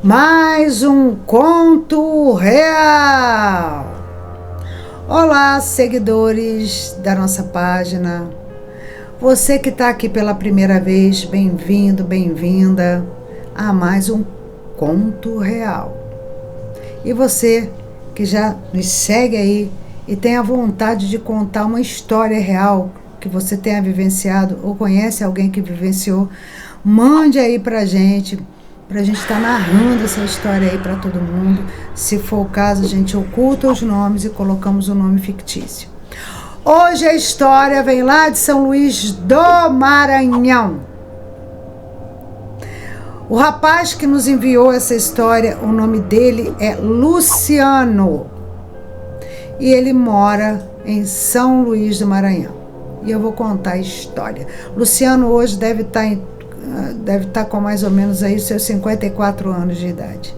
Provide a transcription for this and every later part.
Mais um conto real. Olá, seguidores da nossa página. Você que está aqui pela primeira vez, bem-vindo, bem-vinda a mais um conto real. E você que já nos segue aí e tem a vontade de contar uma história real que você tenha vivenciado ou conhece alguém que vivenciou, mande aí pra gente estar narrando essa história aí para todo mundo. Se for o caso, a gente oculta os nomes e colocamos o nome fictício. Hoje a história vem lá de São Luís do Maranhão. O rapaz que nos enviou essa história, o nome dele é Luciano. E ele mora em São Luís do Maranhão. E eu vou contar a história. Luciano hoje deve estar com mais ou menos aí seus 54 anos de idade.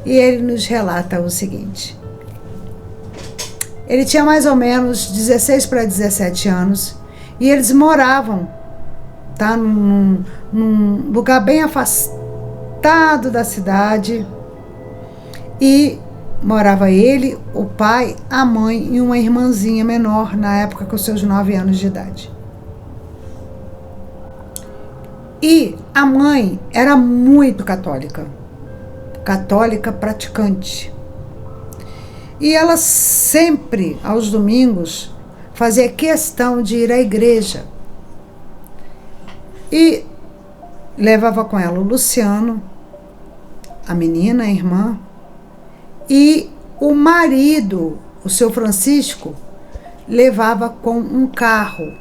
E ele nos relata o seguinte. Ele tinha mais ou menos 16 para 17 anos e eles moravam, tá, num lugar bem afastado da cidade, e morava ele, o pai, a mãe e uma irmãzinha menor, na época com seus 9 anos de idade. E a mãe era muito católica praticante. E ela sempre, aos domingos, fazia questão de ir à igreja. E levava com ela o Luciano, a menina, a irmã, e o marido, o seu Francisco, levava com um carro,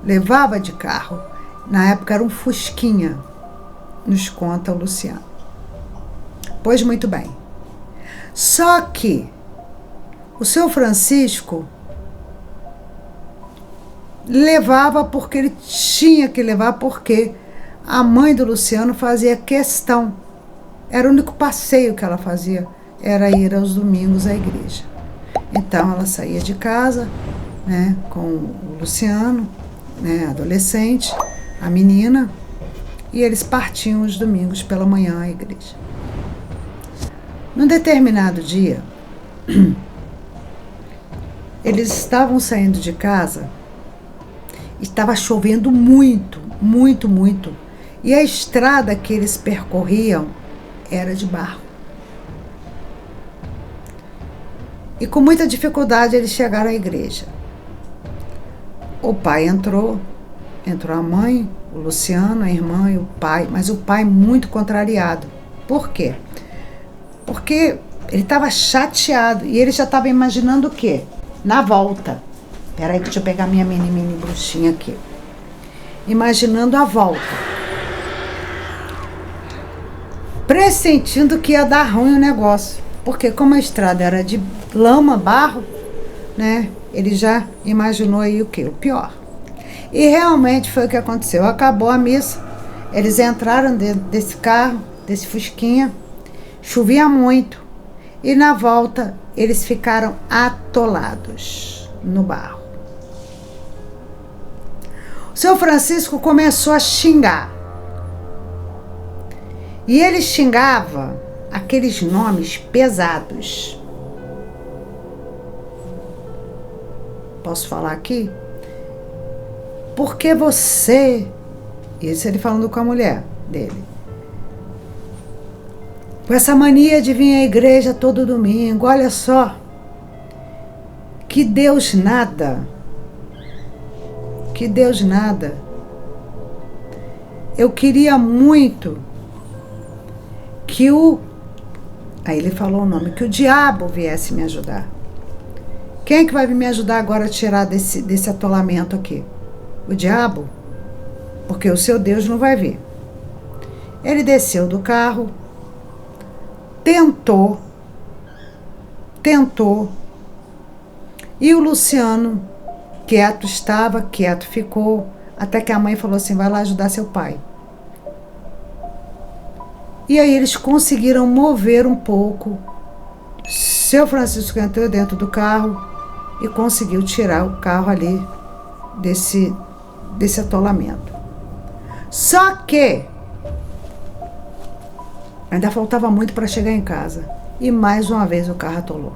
levava de carro. Na época era um Fusquinha, nos conta o Luciano. Pois muito bem. Só que o seu Francisco levava porque ele tinha que levar, porque a mãe do Luciano fazia questão. Era o único passeio que ela fazia, era ir aos domingos à igreja. Então ela saía de casa, né, com o Luciano, né, adolescente, a menina, e eles partiam os domingos pela manhã à igreja. Num determinado dia, eles estavam saindo de casa, estava chovendo muito, muito, muito, e a estrada que eles percorriam era de barro. E com muita dificuldade eles chegaram à igreja. O pai entrou a mãe, o Luciano, a irmã e o pai, mas o pai muito contrariado. Por quê? Porque ele estava chateado e ele já estava imaginando o quê? Na volta. Peraí, deixa eu pegar minha mini bruxinha aqui. Imaginando a volta. Pressentindo que ia dar ruim o negócio. Porque como a estrada era de lama, barro, né? Ele já imaginou aí o quê? O pior. E realmente foi o que aconteceu. Acabou a missa, eles entraram dentro desse carro, desse Fusquinha, chovia muito, e na volta eles ficaram atolados no barro. O seu Francisco começou a xingar. E ele xingava aqueles nomes pesados. Posso falar aqui? Porque você, isso ele falando com a mulher dele, com essa mania de vir à igreja todo domingo, olha só, que Deus nada, eu queria muito que aí ele falou o nome, que o diabo viesse me ajudar. Quem é que vai me ajudar agora a tirar desse atolamento aqui? O diabo? Porque o seu Deus não vai vir. Ele desceu do carro, tentou, e o Luciano quieto ficou, até que a mãe falou assim, vai lá ajudar seu pai. E aí eles conseguiram mover um pouco. Seu Francisco entrou dentro do carro e conseguiu tirar o carro ali desse atolamento. Só que Ainda faltava muito para chegar em casa. E mais uma vez o carro atolou.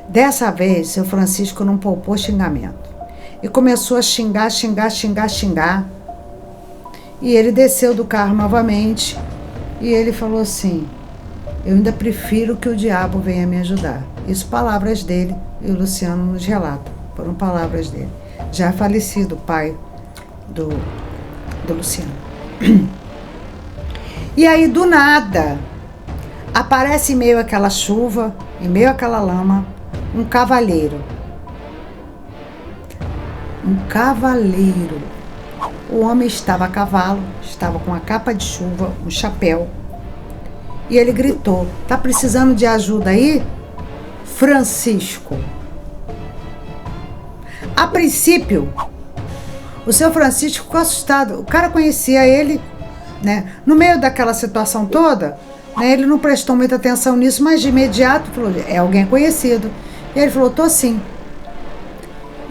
Dessa vez, seu Francisco não poupou xingamento. E começou a xingar. E ele desceu do carro novamente. E ele falou assim: eu ainda prefiro que o diabo venha me ajudar. Isso, palavras dele, e o Luciano nos relata. Foram palavras dele. Já falecido, o pai do Luciano. E aí, do nada, aparece em meio àquela chuva, em meio àquela lama, um cavaleiro. Um cavaleiro. O homem estava a cavalo, estava com uma capa de chuva, um chapéu. E ele gritou: tá precisando de ajuda aí? Francisco. A princípio, o seu Francisco ficou assustado. O cara conhecia ele, né? No meio daquela situação toda, né, ele não prestou muita atenção nisso, mas de imediato falou: é alguém conhecido. E ele falou: tô sim.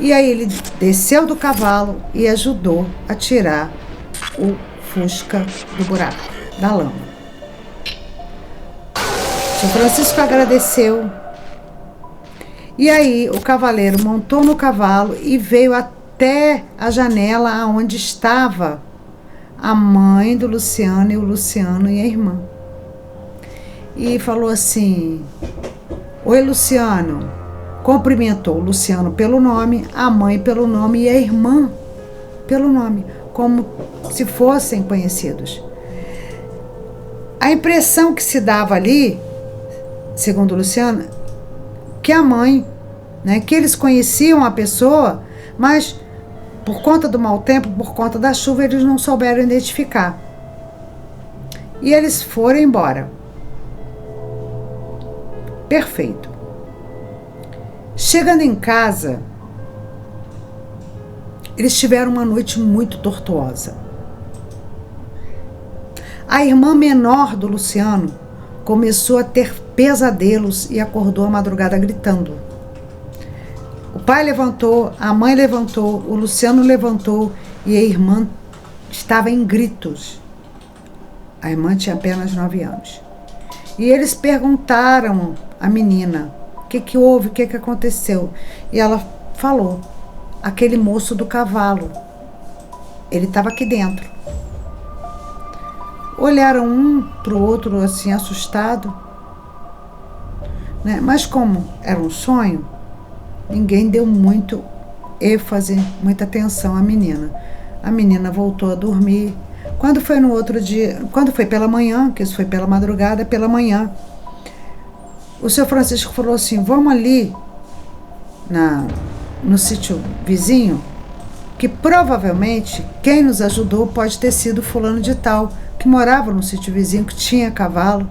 E aí ele desceu do cavalo e ajudou a tirar o Fusca do buraco, da lama. O seu Francisco agradeceu. E aí o cavaleiro montou no cavalo e veio até a janela onde estava a mãe do Luciano, e o Luciano e a irmã. E falou assim: oi, Luciano. Cumprimentou o Luciano pelo nome, a mãe pelo nome e a irmã pelo nome, como se fossem conhecidos. A impressão que se dava ali, segundo o Luciano, que a mãe, né, que eles conheciam a pessoa, mas por conta do mau tempo, por conta da chuva, eles não souberam identificar. E eles foram embora. Perfeito. Chegando em casa, eles tiveram uma noite muito tortuosa. A irmã menor do Luciano começou a ter pesadelos e acordou à madrugada gritando. O pai levantou, a mãe levantou, o Luciano levantou e a irmã estava em gritos. A irmã tinha apenas 9 anos. E eles perguntaram à menina: o que houve, o que aconteceu? E ela falou: aquele moço do cavalo, ele estava aqui dentro. Olharam um para o outro assim, assustado, né? Mas como era um sonho, ninguém deu muito ênfase, muita atenção à menina. A menina voltou a dormir. Quando foi no outro dia, quando foi pela manhã, que isso foi pela madrugada, pela manhã, o seu Francisco falou assim: vamos ali no sítio vizinho, que provavelmente quem nos ajudou pode ter sido fulano de tal, que morava no sítio vizinho, que tinha cavalo,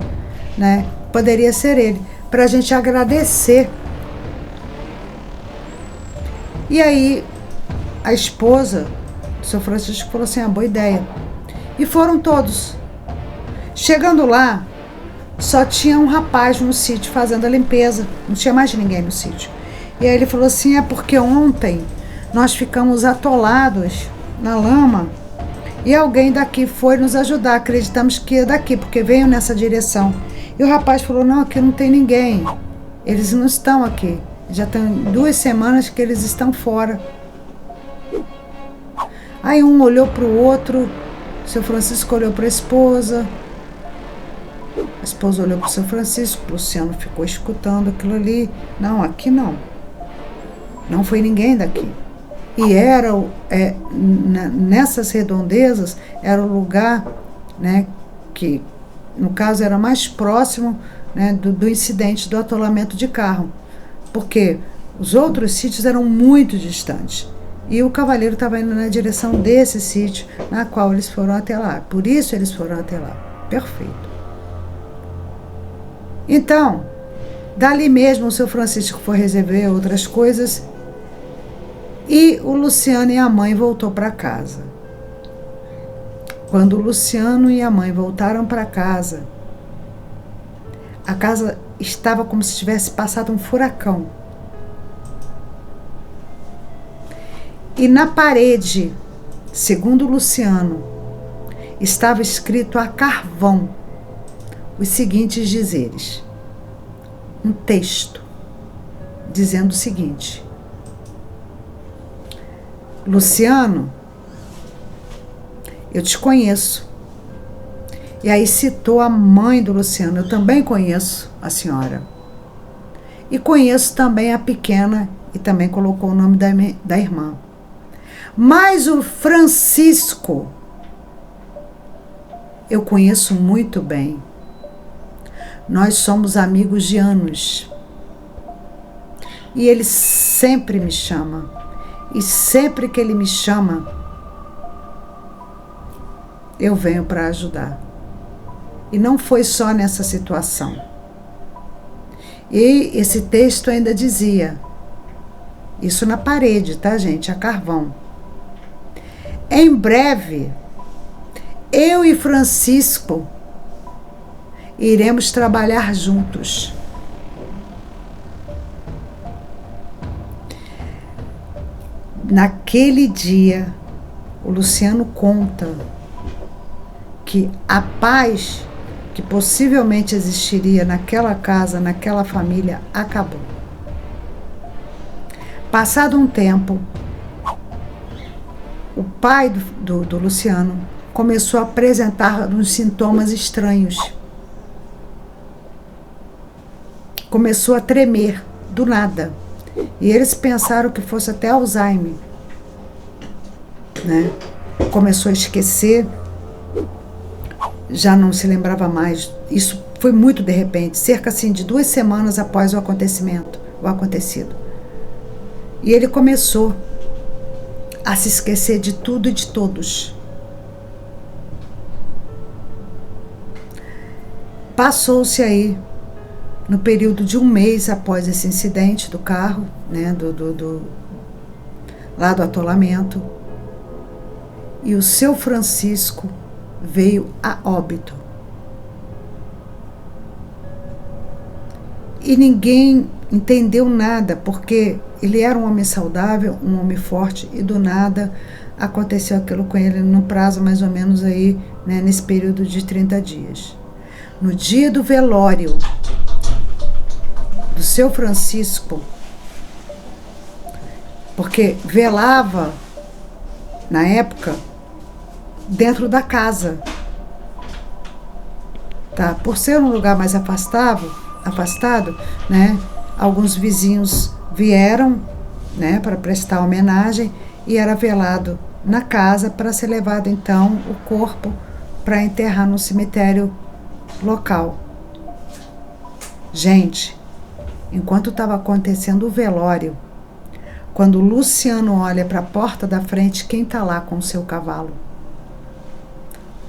né? Poderia ser ele, para a gente agradecer. E aí a esposa do seu Francisco falou assim: boa ideia. E foram todos. Chegando lá, só tinha um rapaz no sítio fazendo a limpeza, não tinha mais ninguém no sítio. E aí ele falou assim: é porque ontem nós ficamos atolados na lama e alguém daqui foi nos ajudar, acreditamos que é daqui, porque veio nessa direção. E o rapaz falou: não, aqui não tem ninguém, eles não estão aqui, já tem 2 semanas que eles estão fora. Aí um olhou para o outro, seu Francisco olhou para a esposa olhou para o seu Francisco, o Luciano ficou escutando aquilo ali. Não, aqui não. Não foi ninguém daqui. E era, nessas redondezas, era o lugar, né, que, no caso, era mais próximo, né, do incidente do atolamento de carro. Porque os outros sítios eram muito distantes. E o cavaleiro estava indo na direção desse sítio, na qual eles foram até lá. Por isso eles foram até lá. Perfeito. Então, dali mesmo o seu Francisco foi resolver outras coisas e o Luciano e a mãe voltou para casa. Quando o Luciano e a mãe voltaram para casa, a casa estava como se tivesse passado um furacão. E na parede, segundo o Luciano, estava escrito a carvão: os seguintes dizeres. Um texto dizendo o seguinte: Luciano, eu te conheço. E aí citou a mãe do Luciano. Eu também conheço a senhora. E conheço também a pequena, e também colocou o nome da irmã. Mas o Francisco, eu conheço muito bem. Nós somos amigos de anos. E ele sempre me chama. E sempre que ele me chama, eu venho para ajudar. E não foi só nessa situação. E esse texto ainda dizia, isso na parede, tá, gente? A carvão. Em breve, eu e Francisco iremos trabalhar juntos. Naquele dia, o Luciano conta que a paz que possivelmente existiria naquela casa, naquela família, acabou. Passado um tempo, o pai do Luciano começou a apresentar uns sintomas estranhos. Começou a tremer, do nada. E eles pensaram que fosse até Alzheimer, né? Começou a esquecer, já não se lembrava mais. Isso foi muito de repente, cerca assim de 2 semanas após o acontecido. E ele começou a se esquecer de tudo e de todos. Passou-se aí, no período de 1 mês após esse incidente do carro, né, lá do atolamento, e o seu Francisco veio a óbito. E ninguém entendeu nada, porque ele era um homem saudável, um homem forte, e do nada aconteceu aquilo com ele num prazo mais ou menos aí, né, nesse período de 30 dias. No dia do velório do seu Francisco, porque velava, na época, dentro da casa, tá? Por ser um lugar mais afastado, né? Alguns vizinhos vieram, né, para prestar homenagem, e era velado na casa para ser levado então o corpo para enterrar no cemitério local. Gente, enquanto estava acontecendo o velório, quando o Luciano olha para a porta da frente, quem está lá com o seu cavalo?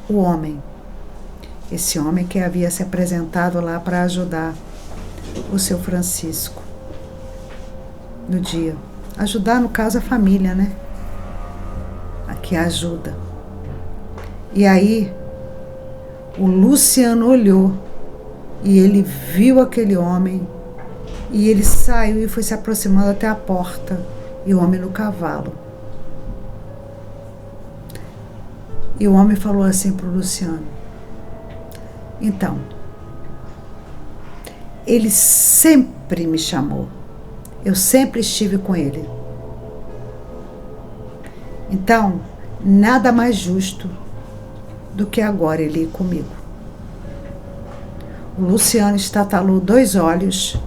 O homem. Esse homem que havia se apresentado lá para ajudar o seu Francisco no dia. Ajudar, no caso, a família, né? A que ajuda. E aí, o Luciano olhou e ele viu aquele homem, e ele saiu e foi se aproximando até a porta, e o homem no cavalo. E o homem falou assim para o Luciano: então, ele sempre me chamou, eu sempre estive com ele. Então, nada mais justo do que agora ele ir comigo. O Luciano estatalou 2 olhos,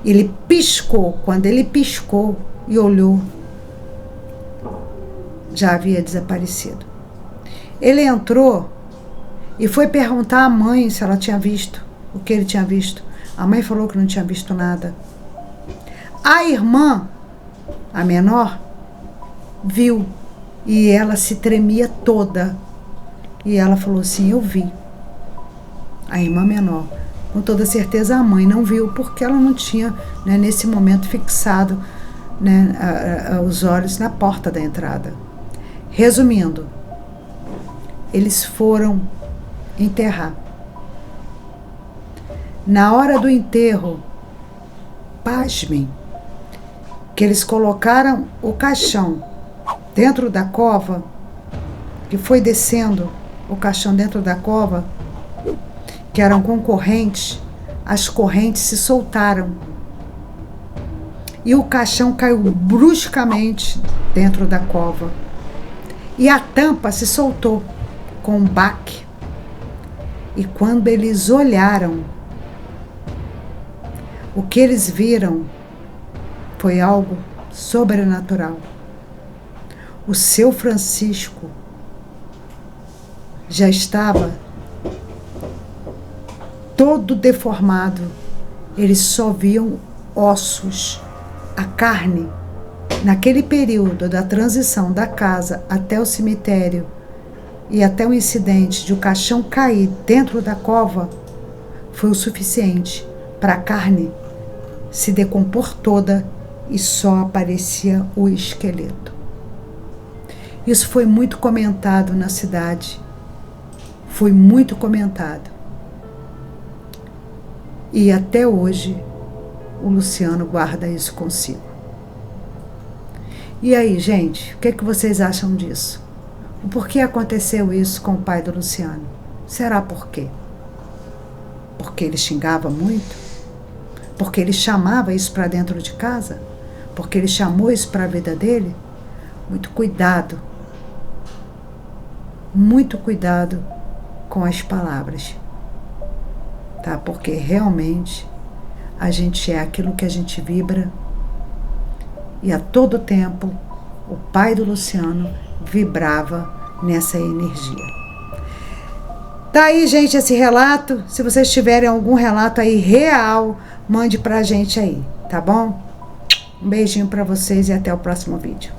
ele piscou. Quando ele piscou e olhou, já havia desaparecido. Ele entrou e foi perguntar à mãe se ela tinha visto o que ele tinha visto. A mãe falou que não tinha visto nada. A irmã, a menor, viu, e ela se tremia toda. E ela falou assim: eu vi. A irmã menor. Com toda certeza a mãe não viu, porque ela não tinha, né, nesse momento fixado, né, os olhos na porta da entrada. Resumindo, eles foram enterrar. Na hora do enterro, pasmem, que eles colocaram o caixão dentro da cova, que foi descendo o caixão dentro da cova, que eram concorrentes, as correntes se soltaram e o caixão caiu bruscamente dentro da cova. E a tampa se soltou com um baque. E quando eles olharam, o que eles viram foi algo sobrenatural. O seu Francisco já estava todo deformado. Eles só viam ossos, a carne. Naquele período da transição da casa até o cemitério e até o incidente de o caixão cair dentro da cova, foi o suficiente para a carne se decompor toda e só aparecia o esqueleto. Isso foi muito comentado na cidade. Foi muito comentado. E até hoje o Luciano guarda isso consigo. E aí, gente, o que vocês acham disso? O porquê aconteceu isso com o pai do Luciano? Será por quê? Porque ele xingava muito? Porque ele chamava isso para dentro de casa? Porque ele chamou isso para a vida dele? Muito cuidado. Muito cuidado com as palavras. Tá? Porque realmente a gente é aquilo que a gente vibra. E a todo tempo, o pai do Luciano vibrava nessa energia. Tá aí, gente, esse relato. Se vocês tiverem algum relato aí real, mande pra gente aí, tá bom? Um beijinho pra vocês e até o próximo vídeo.